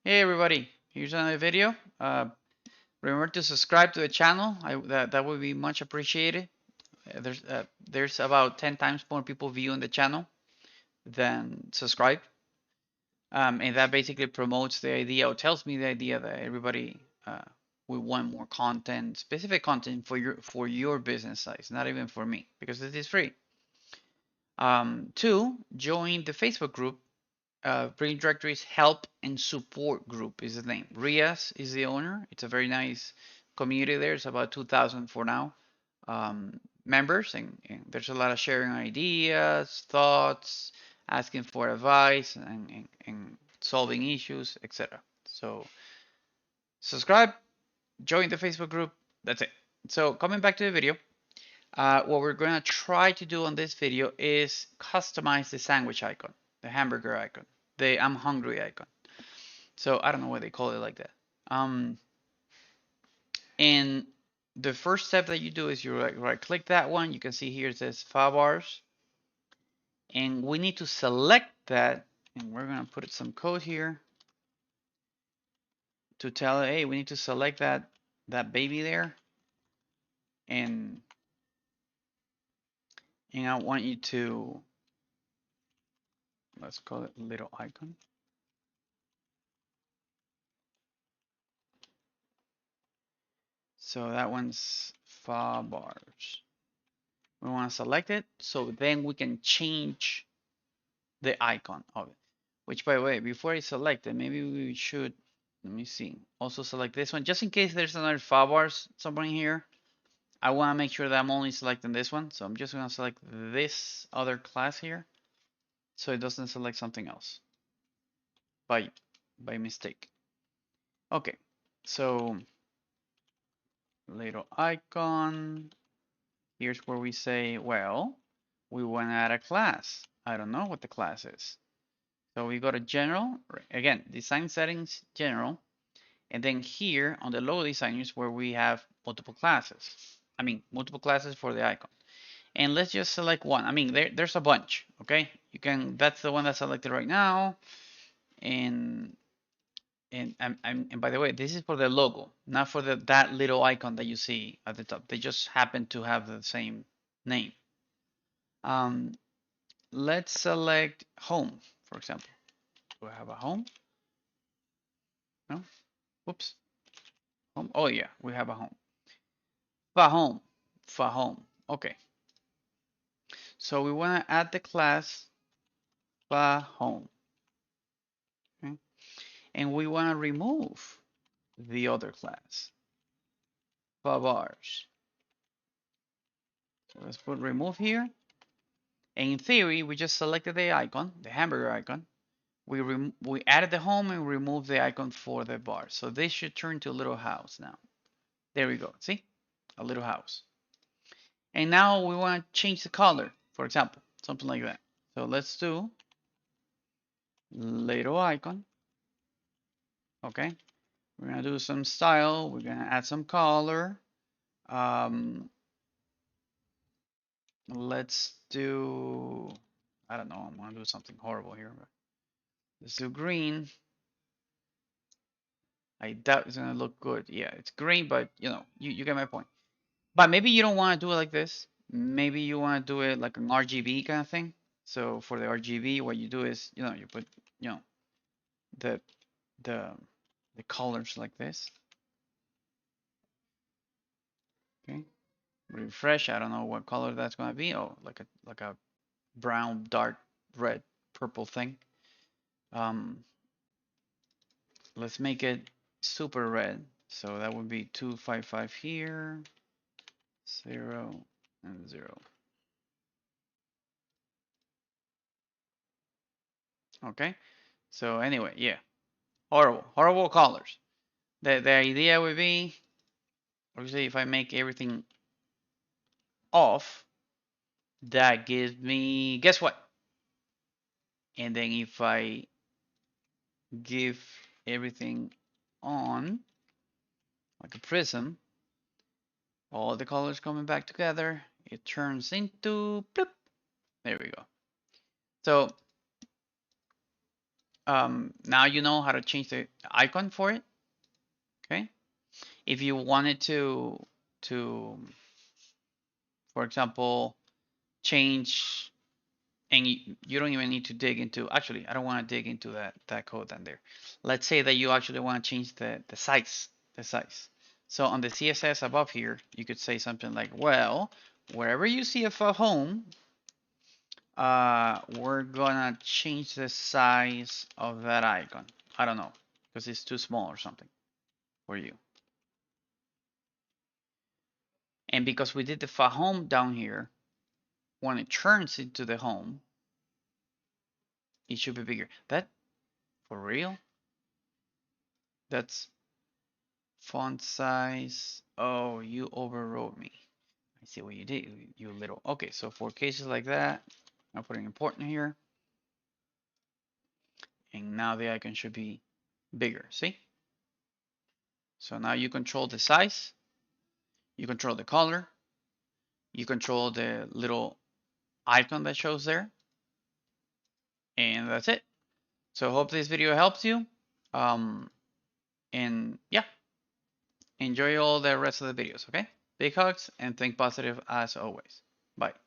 Hey everybody, here's another video. Remember to subscribe to the channel. That would be much appreciated. There's about 10 times more people viewing the channel than subscribe, and that basically promotes the idea or tells me the idea that everybody uh, will want more content, specific content for your business size, not even for me because this is free. Two, join the Facebook group. Bring Directories Help and Support Group is the name. Rias is the owner. It's a very nice community there. It's about 2,000 for now members, and there's a lot of sharing ideas, thoughts, asking for advice, and solving issues, etc. So subscribe, join the Facebook group. That's it. So coming back to the video, what we're going to try to do on this video is customize the sandwich icon, the hamburger icon, the I'm hungry icon. So I don't know why they call it like that. Um, and the first step that you do is you right click that one. You can see here it says favbars, and we need to select that. And we're gonna put some code here to tell it, hey, we need to select that baby there, and I want you to, let's call it little icon. So that one's favbars. We want to select it, so then we can change the icon of it. Which, by the way, before I select it, maybe we should, let me see, also select this one, just in case there's another favbars somewhere in here. I want to make sure that I'm only selecting this one, so I'm just going to select this other class here, so it doesn't select something else by mistake. Okay, so little icon. Here's where we say, well, we want to add a class. I don't know what the class is. So we go to general, again, design settings, general, and then here on the logo design is where we have multiple classes. I mean, multiple classes for the icon. And let's just select one. I mean, there's a bunch, okay? You can, that's the one that's selected right now. And and by the way, this is for the logo, not for that little icon that you see at the top. They just happen to have the same name. Um, let's select home, for example. Do I have a home? No? Whoops. Home. Oh yeah, we have a home. For home. For home. Okay. So we want to add the class for home. Okay. And we want to remove the other class, for bars. So let's put remove here. And in theory, we just selected the icon, the hamburger icon. We added the home and removed the icon for the bar. So this should turn to a little house now. There we go. See? A little house. And now we want to change the color, for example, something like that. So let's do little icon. Okay. We're gonna do some style. We're gonna add some color. Um, let's do, I don't know, I'm gonna do something horrible here. But let's do green. I doubt it's gonna look good. Yeah, it's green, but you know, you get my point. But maybe you don't want to do it like this. Maybe you want to do it like an RGB kind of thing. So for the RGB, what you do is, you know, you put, you know, the the the colors like this. Okay. Refresh. I don't know what color that's gonna be. Oh, like a brown, dark red, purple thing. Um, let's make it super red. So that would be 255 here, 0 and 0. Okay. So anyway, yeah, horrible colors. The idea would be, obviously, if I make everything off, that gives me, guess what? And then if I give everything on, like a prism, all the colors coming back together, it turns into bloop. There we go. So now you know how to change the icon for it. Okay. If you wanted to, for example, change, and you don't even need to dig into, actually, I don't want to dig into that code down there. Let's say that you actually want to change the size, the size. So on the CSS above here, you could say something like, well, wherever you see a home, we're gonna change the size of that icon. I don't know, because it's too small or something for you. And because we did the home down here, when it turns into the home, it should be bigger. That, for real? That's font size. Oh, you overrode me. I see what you did, you little. Okay, so for cases like that, I'm putting important here. And now the icon should be bigger, see? So now you control the size, you control the color, you control the little icon that shows there, and that's it. So hope this video helps you. Um, and yeah, enjoy all the rest of the videos, okay? Big hugs and think positive as always. Bye.